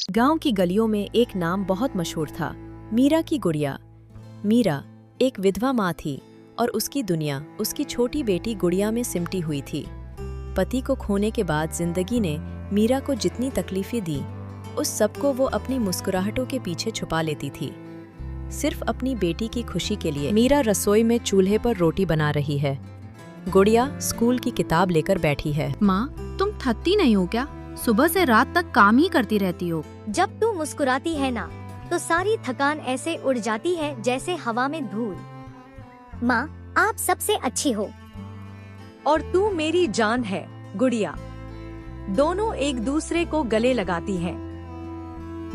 गांव की गलियों में एक नाम बहुत मशहूर था, मीरा की गुड़िया। मीरा एक विधवा माँ थी और उसकी दुनिया उसकी छोटी बेटी गुड़िया में सिमटी हुई थी। पति को खोने के बाद जिंदगी ने मीरा को जितनी तकलीफें दी, उस सब को वो अपनी मुस्कुराहटों के पीछे छुपा लेती थी। सिर्फ अपनी बेटी की खुशी के लिए मीरा रसोई में चूल्हे पर रोटी बना रही है। गुड़िया स्कूल की किताब लेकर बैठी है। माँ, तुम थकती नहीं हो क्या? सुबह से रात तक काम ही करती रहती हो। जब तू मुस्कुराती है ना, तो सारी थकान ऐसे उड़ जाती है जैसे हवा में धूल। माँ, आप सबसे अच्छी हो। और तू मेरी जान है गुड़िया। दोनों एक दूसरे को गले लगाती हैं।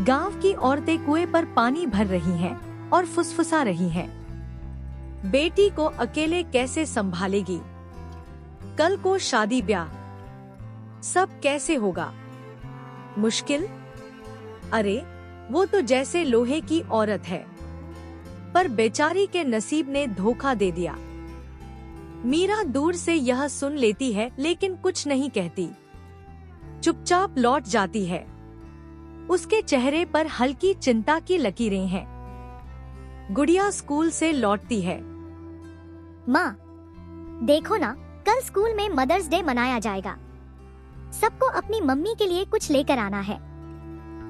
गांव की औरतें कुएं पर पानी भर रही हैं और फुसफुसा रही हैं। बेटी को अकेले कैसे संभालेगी? कल को शादी ब्याह, सब कैसे होगा? मुश्किल? अरे वो तो जैसे लोहे की औरत है, पर बेचारी के नसीब ने धोखा दे दिया। मीरा दूर से यह सुन लेती है लेकिन कुछ नहीं कहती, चुपचाप लौट जाती है। उसके चेहरे पर हल्की चिंता की लकीरें हैं। गुड़िया स्कूल से लौटती है। माँ, देखो ना, कल स्कूल में मदर्स डे मनाया जाएगा। सबको अपनी मम्मी के लिए कुछ लेकर आना है।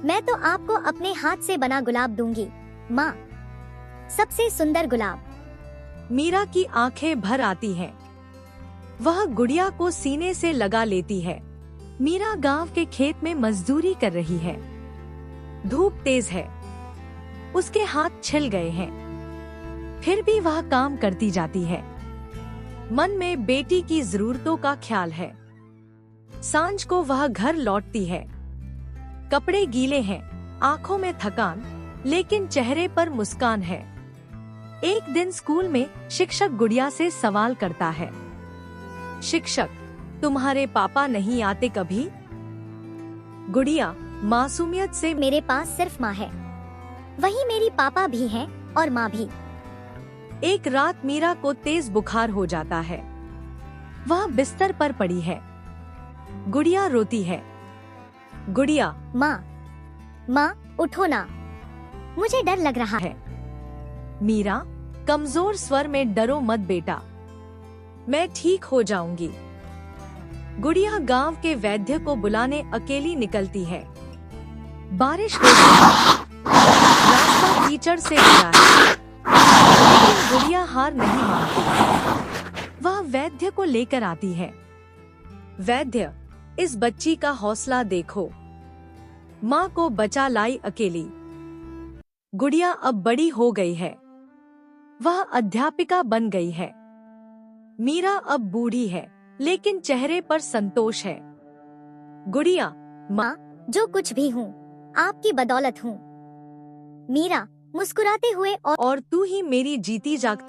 मैं तो आपको अपने हाथ से बना गुलाब दूंगी, माँ, सबसे सुंदर गुलाब। मीरा की आंखें भर आती हैं। वह गुड़िया को सीने से लगा लेती है। मीरा गांव के खेत में मजदूरी कर रही है। धूप तेज है, उसके हाथ छिल गए हैं, फिर भी वह काम करती जाती है। मन में बेटी की जरूरतों का ख्याल है। सांझ को वह घर लौटती है। कपड़े गीले हैं, आंखों में थकान, लेकिन चेहरे पर मुस्कान है। एक दिन स्कूल में शिक्षक गुड़िया से सवाल करता है, शिक्षक, तुम्हारे पापा नहीं आते कभी? गुड़िया मासूमियत से, मेरे पास सिर्फ माँ है, वही मेरी पापा भी हैं और माँ भी। एक रात मीरा को तेज बुखार हो जाता है। वह बिस्तर पर पड़ी है। गुड़िया रोती है। गुड़िया, माँ, उठो ना, मुझे डर लग रहा है। मीरा कमजोर स्वर में, डरो मत बेटा, मैं ठीक हो जाऊंगी। गुड़िया गांव के वैद्य को बुलाने अकेली निकलती है। बारिश हो रही है, रास्ता कीचड़ से भरा है, लेकिन गुड़िया हार नहीं मानती। वह वैद्य को लेकर आती है। वैद्य, इस बच्ची का हौसला देखो, माँ को बचा लाई अकेली। गुड़िया अब बड़ी हो गई है, वह अध्यापिका बन गई है। मीरा अब बूढ़ी है, लेकिन चेहरे पर संतोष है। गुड़िया, माँ, जो कुछ भी हूँ, आपकी बदौलत हूँ। मीरा मुस्कुराते हुए, और तू ही मेरी जीती जागती